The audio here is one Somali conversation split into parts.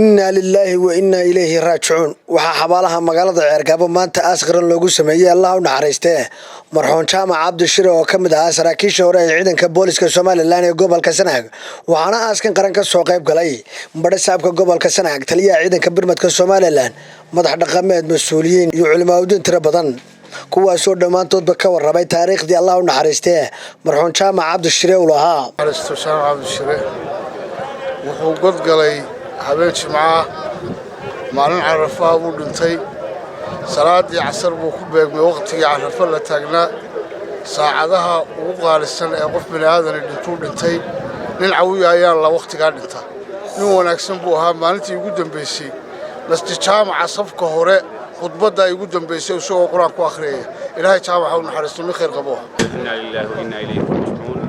إنا لله وإنا إليه راجعون وحبالها مقالة عرقابة maanta asqaran loogu sameeyay Allah u naxariistay marxuun Jaamac Cabdishire oo kamid ah saraakiisha hore ee ciidanka booliska Soomaaliland ee gobolka Sanaag waxaana askan qaranka soo qayb galay badhasaabka gobolka Sanaag taliyaha ciidanka birmadka Soomaaliland madax dhaqameed mas'uuliyiin iyo culimaadood tiro badan kuwaas oo dhamaantoodba ka warramay taariikhdii Allah u naxariistay marxuun Jaamac Cabdishire uu lahaa wuxuu god galay habeen jimcaha maalin Carafa uu dhintay salaadii casar buu ku beegmay waqtigii Carafa la taagnaa saacadaha ugu qaalisan ee qof bini'aadan intuu dhintay nin cawiyo ayaa la waqtiga dhinta nin wanaagsan buu ahaa maalintii ugu dambeysay lastii jaamaca safka hore khudbada ay ugu dambeysay isagoo quraan ku akhriyay ilaahay jaamaca uu naxariisto min khayr qabo inna lillahi wa inna ilayhi raaji'uun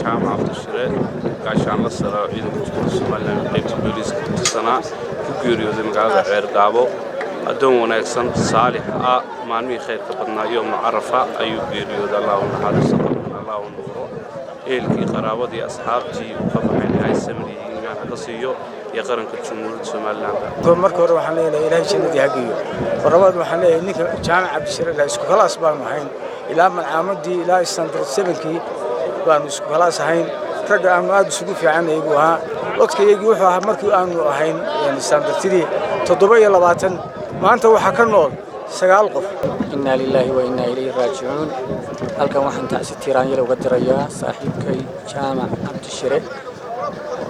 Jaamac Cabdishire gaashaan la saaray ciidanka Soomaaliland qaybta booliska sanaa ku geeriyooday magaalada Ceergaabo adoon wanaagsan saalix ah maalmihii khayrka badnaa yoom Carafa ayuu geeriyooday Allahu naxariisto Allahu nuuro eelkii qaraabadii asxaabtii ka baxeen ay samriyiin ka siiyo iyo qaranka Jamhuuriyadda Soomaaliland marka hore waxaan leeyahay ilaahay jannadii hagiyo warabad waxaan leeyahay ninka Jaamac Cabdishire la isku kala asbaan ahayn ilaa manaamadii ilaa standard 7kii baan isku kala ahayn rag aan aad isugu fiicanay buu ahaa waqtigeedii wuxuu ahaa markii aanu ahayn standardtii 27 maanta waxa ka nool 9 qof inna lillahi wa inna ilayhi raaji'uun halkan waxaan taasi tiiraanyada uga dirayaa saaxiibkay Jaamac Cabdishire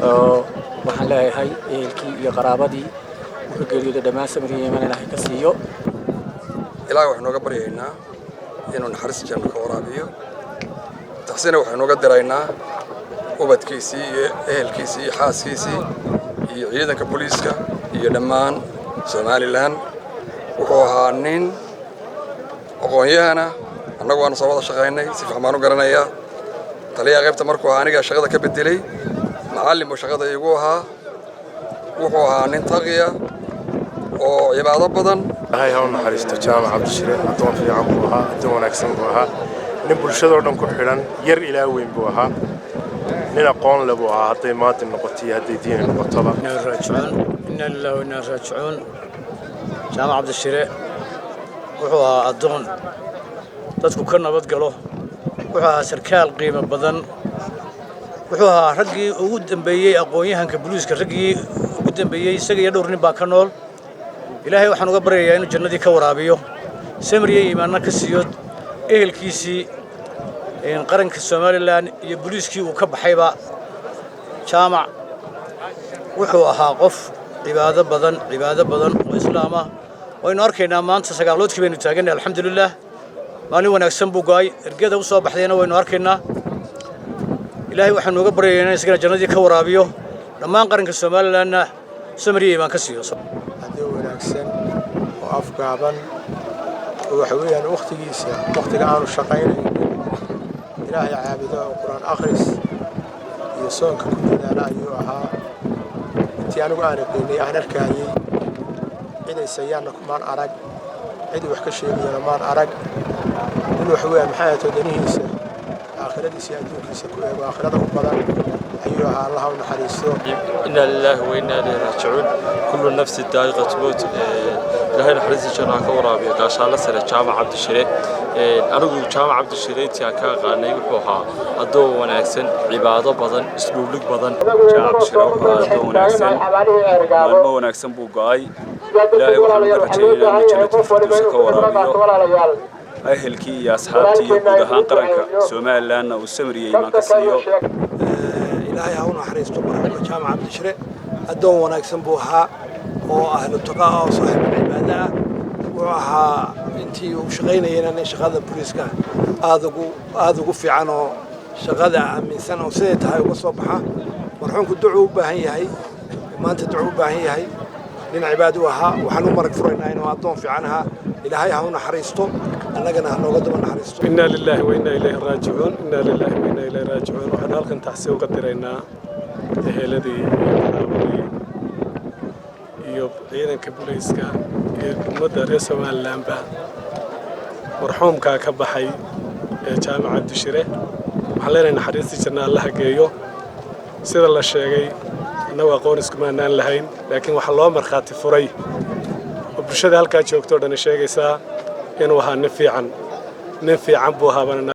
oo waxaan leeyahay eelkii iyo qaraabadii uu geeriyooday dhamaan samriyeeyeen ilaahay ka siiyo ilaahay waxaan uga baryaynaa inuu naxariis janno ka waraabiyo taxsiina waxaan uga diraynaa ubadkiisii iyo ehelkiisii iyo xaaskiisii iyo ciidanka booliska iyo dhammaan Soomaaliland wuxuu ahaa nin aqoon-yahana annagu waan soo wada shaqaynay si fiican u garanayaa taliyaha qaybta markuu aniga shaqada ka bedelay macallin buu shaqada igu ahaa wuxuu ahaa nin taqiya oo cibaado badan ilaahay ha u naxariisto Jaamac Cabdishire adoon fiican buu ahaa adoon wanaagsan buu ahaa nin bulshada oo dhan ku xiran yar ilaa weyn buu ahaa nin aqoon leh buu ahaa haday maanta noqotay haday diin noqotaba inna lillahi wa inna raaji'uun Jaamac Cabdishire wuxuu ahaa adoon dadku ka nabad galo wuxuu ahaa sarkaal qiimo badan wuxuu ahaa raggii ugu dambeeyay aqoon-yahanka booliska raggii ugu dambeeyay isaga iyo dhowr nin baa ka nool ilaahay waxaan uga baryayaa inuu jannadii ka waraabiyo samriye iimaanna ka siiyo ehelkiisii qaranka Soomaaliland iyo booliskii uu ka baxayba Jaamac wuxuu ahaa qof cibaado badan oo islaam ah waynu arkaynaa maanta sagaalloodkii baynu taaganay alxamdulillah maalin wanaagsan buu go'ay ergada u soo baxdayna waynu arkaynaa ilaahay waxaan uga baryaynaa isagana jannadii ka waraabiyo dhammaan qaranka Soomaalilandna samriye iimaan ka siiyo hadii wanaagsan oo afgaaban waxa weeyaan waqtiga aanu shaqaynay ilaahay caabudo oo quraan akhris iyo soonka ku dadaala ayuu ahaa intii anigu aan aqoonay aan arkayay inay sayana kumaan arag cid wax ka sheegayna maan arag in wax weeyaan maxay tahay danihiisa aakhiradiisa adduunkiisa ku eego aakhirada u badan ayuu ahaa Allah u naxariisto inna lillahi wa inna ilayhi raaji'uun kullu nafsin daa'iqatu mawt ilaahay naxariistiisa janno ka waraabiyo gaashaan la saaray Jaamac Cabdishire anigu Jaamac Cabdishire intii aan ka aqaanay wuxuu ahaa adoon wanaagsan cibaado badan isluublig badan Jaamac Cabdishire wuxuu ahaa adoon wanaagsan maalmo wanaagsan buu go'ay ilaahay waxaan uga rajaynayaa inuu jannada firdawsi ka waraabiyo ahelkii iyo asxaabtii iyo guud ahaan qaranka Soomaalilandna uu samriye iimaan ka siiyo ilaahay ha u naxariisto marxuum Jaamac Cabdishire adoon wanaagsan buu ahaa oo ahlu taqaa oo saaxiib cibaado ah wuxuu ahaa intii uu shaqaynayay shaqada booliska aad ugu fiican oo shaqada aaminsan oo sidee tahay uga soo baxa marxuumku duco u baahan yahay maanta duco u baahan yahay nin cibaado ahaa waxaan u marag furaynaa inuu adoon fiican ahaa ilaahay ha u naxariisto annagana ha nooga daba naxariisto inna lillahi wa inna ilayhi raaji'uun inna lillahi wa inna ilayhi raaji'uun waxaan halkan taxsi uga diraynaa eheladii qaraabadii iyo ciidanka booliska iyo ummadda reer Soomaaliland marxuumka ka baxay Jaamac Cabdishire waxaan leenahay naxariistii janno Allah geeyo sida la sheegay annagu aqoon iskumaanaan lahayn laakiin waxaa loo markhaati furay oo bulshada halkaa joogto o dhan sheegaysaa inuu ahaa nin fiican buu ahaa